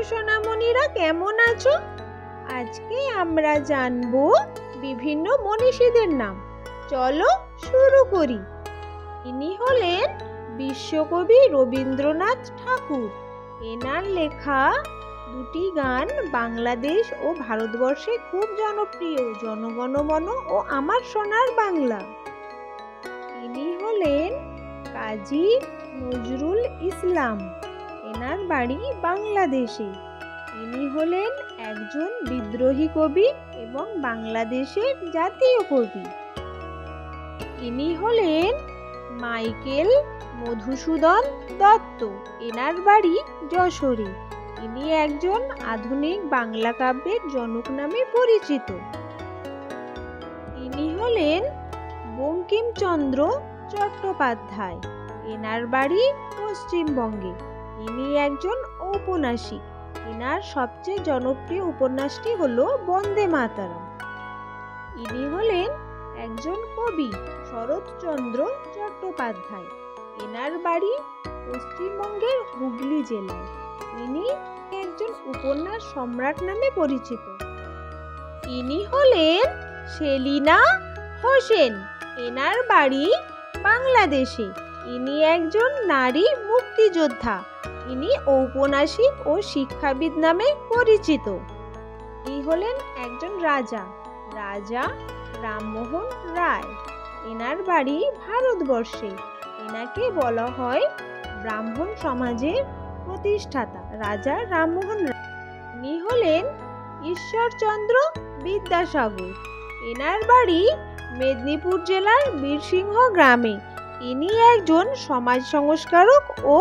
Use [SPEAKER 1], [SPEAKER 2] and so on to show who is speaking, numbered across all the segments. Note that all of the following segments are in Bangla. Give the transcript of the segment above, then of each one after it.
[SPEAKER 1] সোনামণিরা কেমন আছো? আজকে আমরা জানবো বিভিন্ন মনীষীদের নাম। চলো শুরু করি। ইনি হলেন বিশ্বকবি রবীন্দ্রনাথ ঠাকুর। এনার লেখা দুটি গান বাংলাদেশ ও ভারতবর্ষে খুব জনপ্রিয়, জনগণ মন ও আমার সোনার বাংলা। ইনি হলেন কাজী নজরুল ইসলাম। এনার বাড়ি বাংলাদেশে। ইনি হলেন একজন বিদ্রোহী কবি এবং বাংলাদেশের জাতীয় কবি। ইনি হলেন মাইকেল মধুসূদন দত্ত। এনার বাড়ি যশোরে। ইনি একজন আধুনিক বাংলা কাব্যের জনক নামে পরিচিত। ইনি হলেন বঙ্কিমচন্দ্র চট্টোপাধ্যায়। এনার বাড়ি পশ্চিমবঙ্গে। ইনি একজন ঔপন্যাসিক। এনার সবচেয়ে জনপ্রিয় উপন্যাসটি হলো বন্দে মাতরম। ইনি হলেন একজন কবি শরৎচন্দ্র চট্টোপাধ্যায়। এনার বাড়ি পশ্চিমবঙ্গের হুগলি জেলায়। ইনি একজন উপন্যাস সম্রাট নামে পরিচিত। ইনি হলেন সেলিনা হোসেন। এনার বাড়ি বাংলাদেশে। ইনি একজন নারী মুক্তিযোদ্ধা। ইনি ঔপন্যাসিক ও শিক্ষাবিদ নামে পরিচিত। ইনি হলেন একজন রাজা, রাজা রামমোহন রায়। এনার বাড়ি ভারতবর্ষে। এনাকে বলা হয় ব্রাহ্মণ সমাজের প্রতিষ্ঠাতা রাজা রামমোহন রায়। ইনি হলেন ঈশ্বরচন্দ্র বিদ্যাসাগর। এনার বাড়ি মেদিনীপুর জেলার বীরসিংহ গ্রামে। ইনি একজন সমাজ সংস্কারক ও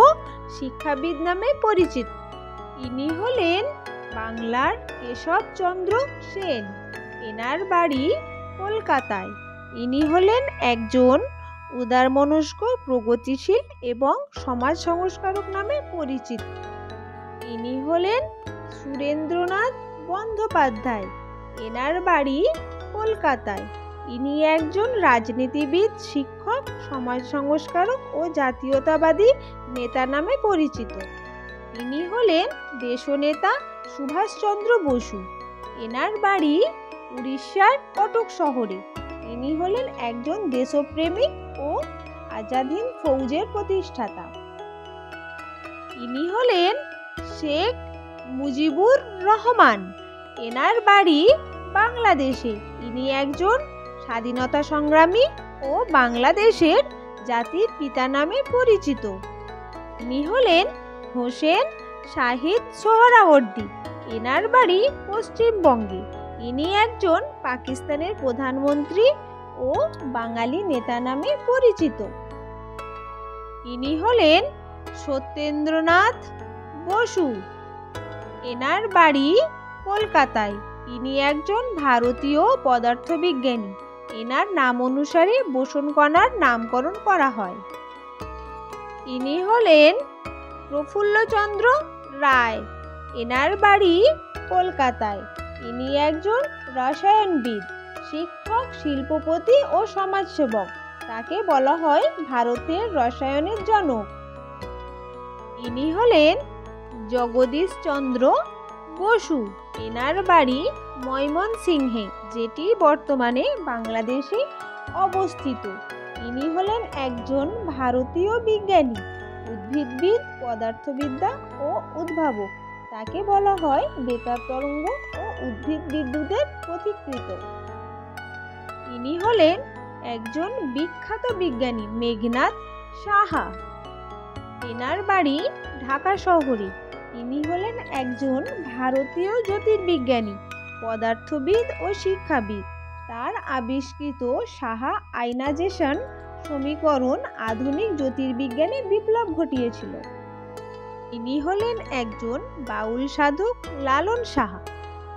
[SPEAKER 1] শিক্ষাবিদ নামে পরিচিত। ইনি হলেন বাংলার কেশবচন্দ্র সেন। এনার বাড়ি কলকাতায়। ইনি হলেন একজন উদারমনস্ক, প্রগতিশীল এবং সমাজ সংস্কারক নামে পরিচিত। ইনি হলেন সুরেন্দ্রনাথ বন্দ্যোপাধ্যায়। এনার বাড়ি কলকাতায়। ইনি একজন রাজনীতিবিদ, শিক্ষক, সমাজ সংস্কারক ও জাতীয়তাবাদী নেতা নামে পরিচিত। ইনি হলেন দেশনেতা সুভাষচন্দ্র বসু। এনার বাড়ি উড়িষ্যার কটক শহরে। ইনি হলেন একজন দেশপ্রেমিক ও আজাদ হিন্দ ফৌজের প্রতিষ্ঠাতা। ইনি হলেন শেখ মুজিবুর রহমান। এনার বাড়ি বাংলাদেশে। ইনি একজন স্বাধীনতা সংগ্রামী ও বাংলাদেশের জাতির পিতা নামে পরিচিত। ইনি হলেন হোসেন শাহিদ সোহরাওয়ার্দী। এনার বাড়ি পশ্চিমবঙ্গে। ইনি একজন পাকিস্তানের প্রধানমন্ত্রী ও বাঙালি নেতা নামে পরিচিত। ইনি হলেন সত্যেন্দ্রনাথ বসু। এনার বাড়ি কলকাতায়। ইনি একজন ভারতীয় পদার্থবিজ্ঞানী। এনার নাম অনুসারে বোসন কণার নামকরণ করা হয়। ইনি হলেন প্রফুল্লচন্দ্র রায়। এনার বাড়ি কলকাতায়। ইনি একজন রসায়নবিদ, শিক্ষক, শিল্পপতি ও সমাজসেবক। তাকে বলা হয় ভারতের রসায়নের জনক। ইনি হলেন জগদীশচন্দ্র বসু। এনার বাড়ি ময়মনসিংহে, যেটি বর্তমানে বাংলাদেশে অবস্থিত। ইনি হলেন একজন ভারতীয় বিজ্ঞানী, উদ্ভিদবিদ, পদার্থবিদ্যা ও উদ্ভাবক। তাকে বলা হয় বেতার তরঙ্গ ও উদ্ভিদ বিদ্যুতের পথিকৃৎ। ইনি হলেন একজন বিখ্যাত বিজ্ঞানী মেঘনাদ সাহা। এনার বাড়ি ঢাকা শহরে। ইনি হলেন একজন ভারতীয় জ্যোতির্বিজ্ঞানী, পদার্থবিদ ও শিক্ষাবিদ। তার আবিষ্কৃত সাহা আয়নাইজেশন সমীকরণ আধুনিক জ্যোতির্বিজ্ঞানে বিপ্লব ঘটিয়েছিল। ইনি হলেন একজন বাউল সাধক লালন সাহা।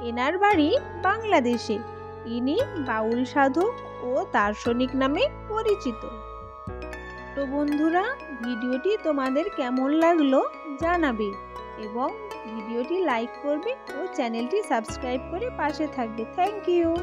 [SPEAKER 1] এনার বাড়ি বাংলাদেশে। ইনি বাউল সাধক ও দার্শনিক নামে পরিচিত। তো বন্ধুরা, ভিডিওটি তোমাদের কেমন লাগলো জানাবে এবং ভিডিওটি লাইক করবে ও চ্যানেলটি সাবস্ক্রাইব করে পাশে থাকবে। Thank you.